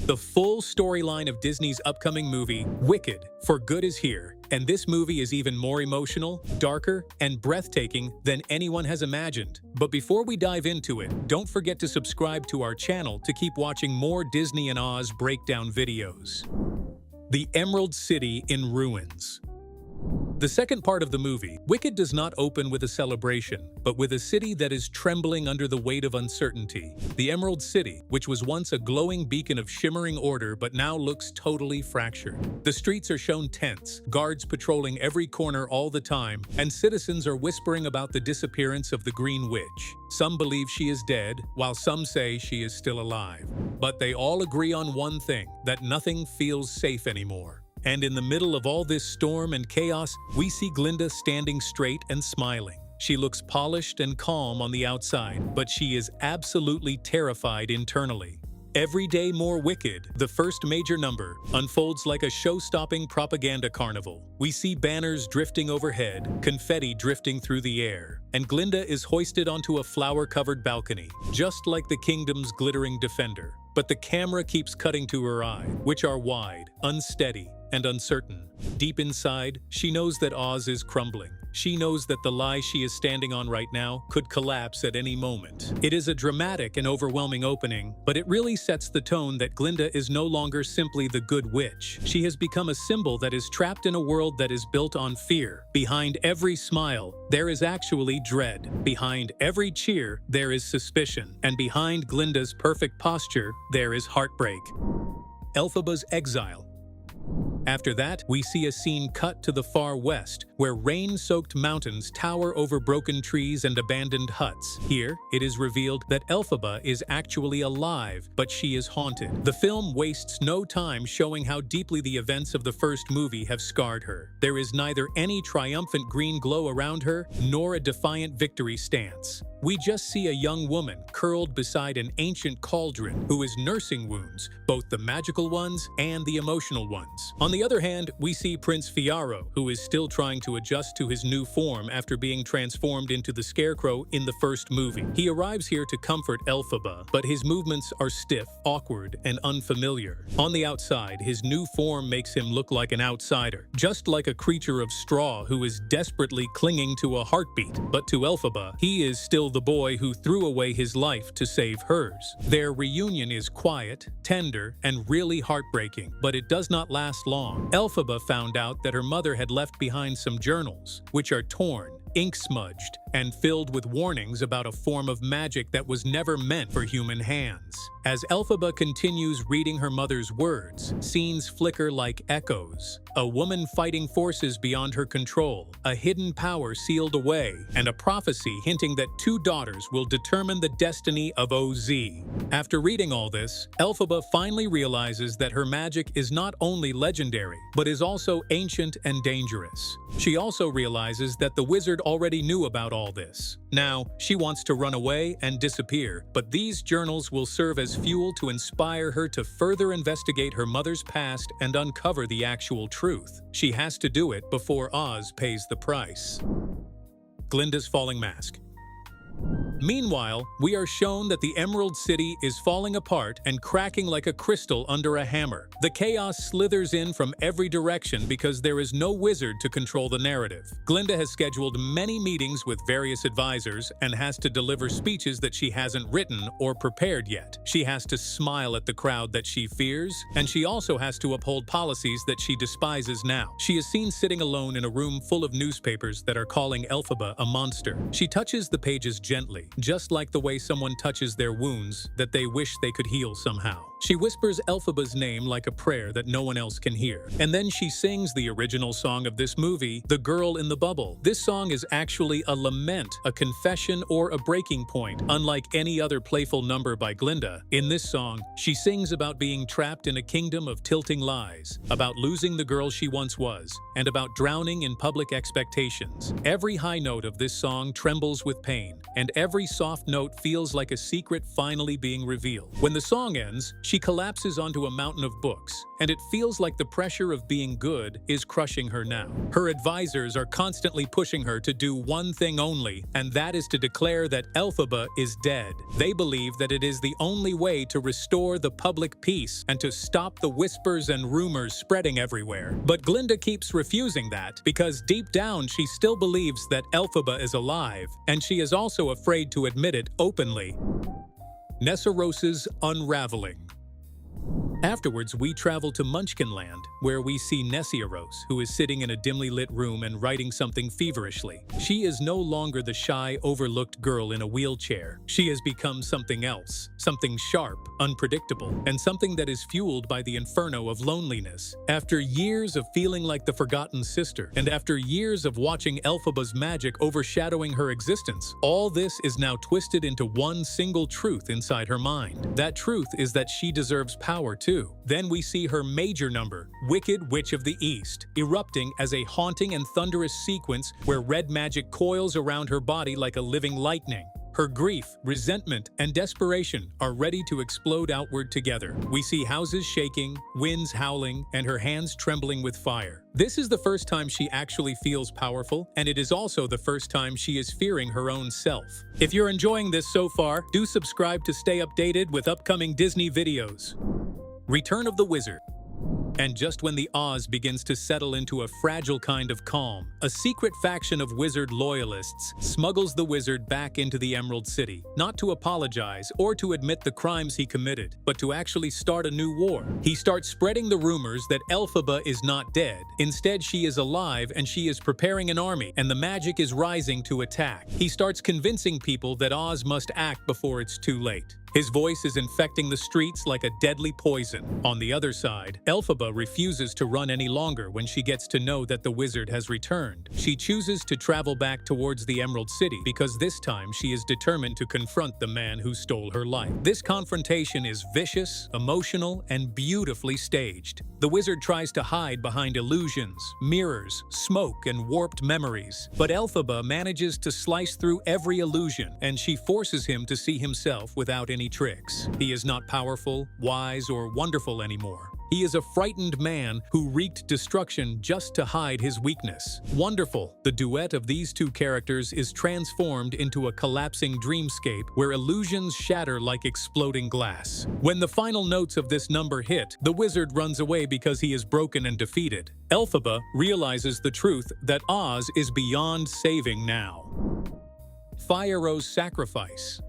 The full storyline of Disney's upcoming movie, Wicked, for Good is here, and this movie is even more emotional, darker, and breathtaking than anyone has imagined. But before we dive into it, don't forget to subscribe to our channel to keep watching more Disney and Oz breakdown videos. The Emerald City in Ruins. The second part of the movie, Wicked, does not open with a celebration, but with a city that is trembling under the weight of uncertainty. The Emerald City, which was once a glowing beacon of shimmering order but now looks totally fractured. The streets are shown tense, guards patrolling every corner all the time, and citizens are whispering about the disappearance of the Green Witch. Some believe she is dead, while some say she is still alive. But they all agree on one thing, that nothing feels safe anymore. And in the middle of all this storm and chaos, we see Glinda standing straight and smiling. She looks polished and calm on the outside, but she is absolutely terrified internally. Every day more Wicked, the first major number, unfolds like a show-stopping propaganda carnival. We see banners drifting overhead, confetti drifting through the air, and Glinda is hoisted onto a flower-covered balcony, just like the kingdom's glittering defender. But the camera keeps cutting to her eyes, which are wide, unsteady, and uncertain. Deep inside, she knows that Oz is crumbling. She knows that the lie she is standing on right now could collapse at any moment. It is a dramatic and overwhelming opening, but it really sets the tone that Glinda is no longer simply the good witch. She has become a symbol that is trapped in a world that is built on fear. Behind every smile, there is actually dread. Behind every cheer, there is suspicion. And behind Glinda's perfect posture, there is heartbreak. Elphaba's exile. After that, we see a scene cut to the far west, where rain-soaked mountains tower over broken trees and abandoned huts. Here, it is revealed that Elphaba is actually alive, but she is haunted. The film wastes no time showing how deeply the events of the first movie have scarred her. There is neither any triumphant green glow around her, nor a defiant victory stance. We just see a young woman curled beside an ancient cauldron who is nursing wounds, both the magical ones and the emotional ones. On the other hand, we see Prince Fiyero, who is still trying to adjust to his new form after being transformed into the Scarecrow in the first movie. He arrives here to comfort Elphaba, but his movements are stiff, awkward, and unfamiliar. On the outside, his new form makes him look like an outsider, just like a creature of straw who is desperately clinging to a heartbeat. But to Elphaba, he is still the boy who threw away his life to save hers. Their reunion is quiet, tender, and really heartbreaking, but it does not last long. Elphaba found out that her mother had left behind some journals, which are torn, ink-smudged, and filled with warnings about a form of magic that was never meant for human hands. As Elphaba continues reading her mother's words, scenes flicker like echoes. A woman fighting forces beyond her control, a hidden power sealed away, and a prophecy hinting that two daughters will determine the destiny of OZ. After reading all this, Elphaba finally realizes that her magic is not only legendary, but is also ancient and dangerous. She also realizes that the wizard already knew about all this. Now, she wants to run away and disappear, but these journals will serve as fuel to inspire her to further investigate her mother's past and uncover the actual truth. She has to do it before Oz pays the price. Glinda's falling mask. Meanwhile, we are shown that the Emerald City is falling apart and cracking like a crystal under a hammer. The chaos slithers in from every direction because there is no wizard to control the narrative. Glinda has scheduled many meetings with various advisors and has to deliver speeches that she hasn't written or prepared yet. She has to smile at the crowd that she fears, and she also has to uphold policies that she despises now. She is seen sitting alone in a room full of newspapers that are calling Elphaba a monster. She touches the pages gently, just like the way someone touches their wounds that they wish they could heal somehow. She whispers Elphaba's name like a prayer that no one else can hear. And then she sings the original song of this movie, The Girl in the Bubble. This song is actually a lament, a confession, or a breaking point, unlike any other playful number by Glinda. In this song, she sings about being trapped in a kingdom of tilting lies, about losing the girl she once was, and about drowning in public expectations. Every high note of this song trembles with pain, and every every soft note feels like a secret finally being revealed. When the song ends, she collapses onto a mountain of books, and it feels like the pressure of being good is crushing her now. Her advisors are constantly pushing her to do one thing only, and that is to declare that Elphaba is dead. They believe that it is the only way to restore the public peace and to stop the whispers and rumors spreading everywhere. But Glinda keeps refusing that because deep down she still believes that Elphaba is alive, and she is also afraid to admit it openly. Nessarose's unraveling. Afterwards, we travel to Munchkinland, where we see Nessarose, who is sitting in a dimly lit room and writing something feverishly. She is no longer the shy, overlooked girl in a wheelchair. She has become something else, something sharp, unpredictable, and something that is fueled by the inferno of loneliness. After years of feeling like the forgotten sister, and after years of watching Elphaba's magic overshadowing her existence, all this is now twisted into one single truth inside her mind. That truth is that she deserves power too. Then we see her major number, Wicked Witch of the East, erupting as a haunting and thunderous sequence where red magic coils around her body like a living lightning. Her grief, resentment, and desperation are ready to explode outward together. We see houses shaking, winds howling, and her hands trembling with fire. This is the first time she actually feels powerful, and it is also the first time she is fearing her own self. If you're enjoying this so far, do subscribe to stay updated with upcoming Disney videos. Return of the Wizard. And just when the Oz begins to settle into a fragile kind of calm, a secret faction of wizard loyalists smuggles the wizard back into the Emerald City, not to apologize or to admit the crimes he committed, but to actually start a new war. He starts spreading the rumors that Elphaba is not dead. Instead, she is alive and she is preparing an army, and the magic is rising to attack. He starts convincing people that Oz must act before it's too late. His voice is infecting the streets like a deadly poison. On the other side, Elphaba refuses to run any longer when she gets to know that the wizard has returned. She chooses to travel back towards the Emerald City because this time she is determined to confront the man who stole her life. This confrontation is vicious, emotional, and beautifully staged. The wizard tries to hide behind illusions, mirrors, smoke, and warped memories. But Elphaba manages to slice through every illusion, and she forces him to see himself without any tricks. He is not powerful, wise, or wonderful anymore. He is a frightened man who wreaked destruction just to hide his weakness. Wonderful, the duet of these two characters is transformed into a collapsing dreamscape where illusions shatter like exploding glass. When the final notes of this number hit, the wizard runs away because he is broken and defeated. Elphaba realizes the truth that Oz is beyond saving now. Fiyero's sacrifice.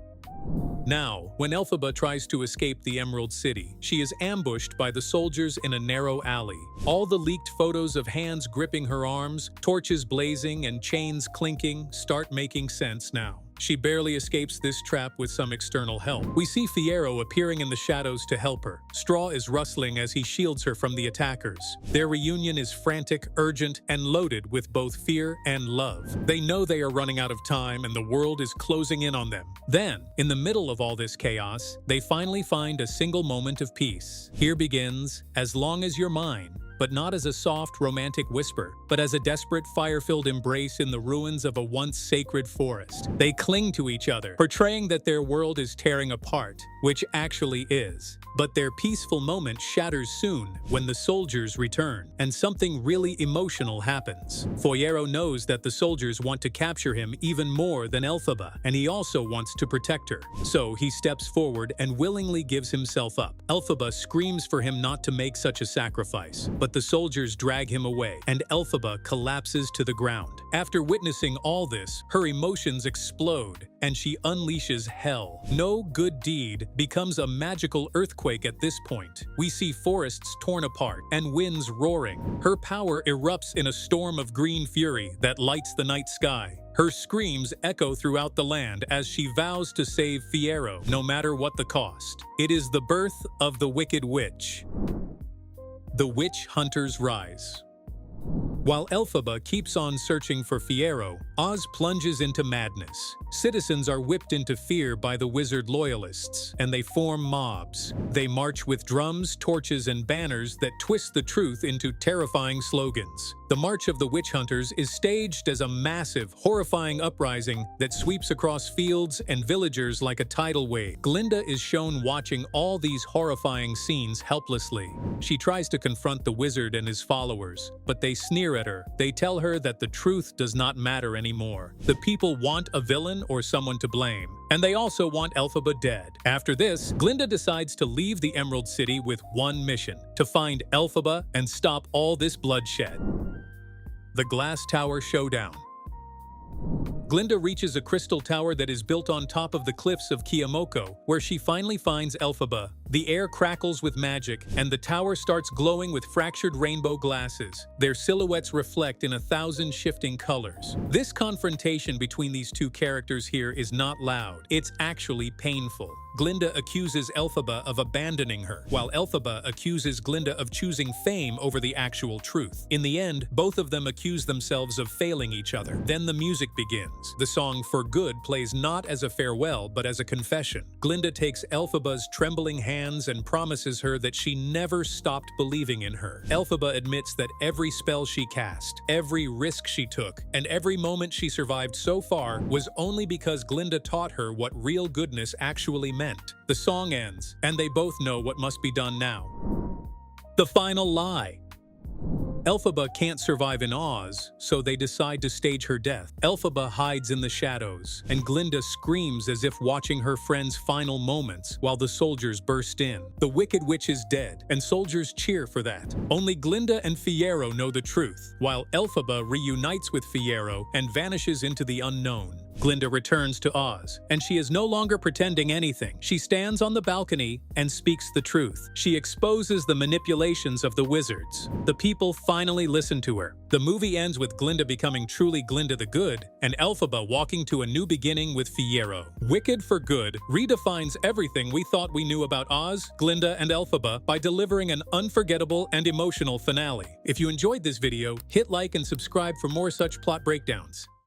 Now, when Elphaba tries to escape the Emerald City, she is ambushed by the soldiers in a narrow alley. All the leaked photos of hands gripping her arms, torches blazing, and chains clinking start making sense now. She barely escapes this trap with some external help. We see Fiyero appearing in the shadows to help her. Straw is rustling as he shields her from the attackers. Their reunion is frantic, urgent, and loaded with both fear and love. They know they are running out of time and the world is closing in on them. Then, in the middle of all this chaos, they finally find a single moment of peace. Here begins, "As long as you're mine," but not as a soft, romantic whisper, but as a desperate, fire-filled embrace in the ruins of a once sacred forest. They cling to each other, portraying that their world is tearing apart, which actually is. But their peaceful moment shatters soon when the soldiers return, and something really emotional happens. Fiyero knows that the soldiers want to capture him even more than Elphaba, and he also wants to protect her. So he steps forward and willingly gives himself up. Elphaba screams for him not to make such a sacrifice, but the soldiers drag him away, and Elphaba collapses to the ground. After witnessing all this, her emotions explode, and she unleashes hell. No good deed becomes a magical earthquake at this point. We see forests torn apart and winds roaring. Her power erupts in a storm of green fury that lights the night sky. Her screams echo throughout the land as she vows to save Fiyero, no matter what the cost. It is the birth of the Wicked Witch. The Witch Hunter's Rise. While Elphaba keeps on searching for Fiyero, Oz plunges into madness. Citizens are whipped into fear by the wizard loyalists, and they form mobs. They march with drums, torches, and banners that twist the truth into terrifying slogans. The March of the Witch Hunters is staged as a massive, horrifying uprising that sweeps across fields and villagers like a tidal wave. Glinda is shown watching all these horrifying scenes helplessly. She tries to confront the wizard and his followers, but they sneer at her. They tell her that the truth does not matter anymore. The people want a villain or someone to blame, and they also want Elphaba dead. After this, Glinda decides to leave the Emerald City with one mission: to find Elphaba and stop all this bloodshed. The Glass Tower Showdown. Glinda reaches a crystal tower that is built on top of the cliffs of Kiyomoko, where she finally finds Elphaba. The air crackles with magic, and the tower starts glowing with fractured rainbow glasses. Their silhouettes reflect in 1,000 shifting colors. This confrontation between these two characters here is not loud. It's actually painful. Glinda accuses Elphaba of abandoning her, while Elphaba accuses Glinda of choosing fame over the actual truth. In the end, both of them accuse themselves of failing each other. Then the music begins. The song For Good plays not as a farewell, but as a confession. Glinda takes Elphaba's trembling hands and promises her that she never stopped believing in her. Elphaba admits that every spell she cast, every risk she took, and every moment she survived so far was only because Glinda taught her what real goodness actually meant. The song ends, and they both know what must be done now. The final lie. Elphaba can't survive in Oz, so they decide to stage her death. Elphaba hides in the shadows, and Glinda screams as if watching her friend's final moments while the soldiers burst in. The Wicked Witch is dead, and soldiers cheer for that. Only Glinda and Fiyero know the truth, while Elphaba reunites with Fiyero and vanishes into the unknown. Glinda returns to Oz, and she is no longer pretending anything. She stands on the balcony and speaks the truth. She exposes the manipulations of the wizards. The people finally listen to her. The movie ends with Glinda becoming truly Glinda the Good, and Elphaba walking to a new beginning with Fiyero. Wicked for Good redefines everything we thought we knew about Oz, Glinda, and Elphaba by delivering an unforgettable and emotional finale. If you enjoyed this video, hit like and subscribe for more such plot breakdowns.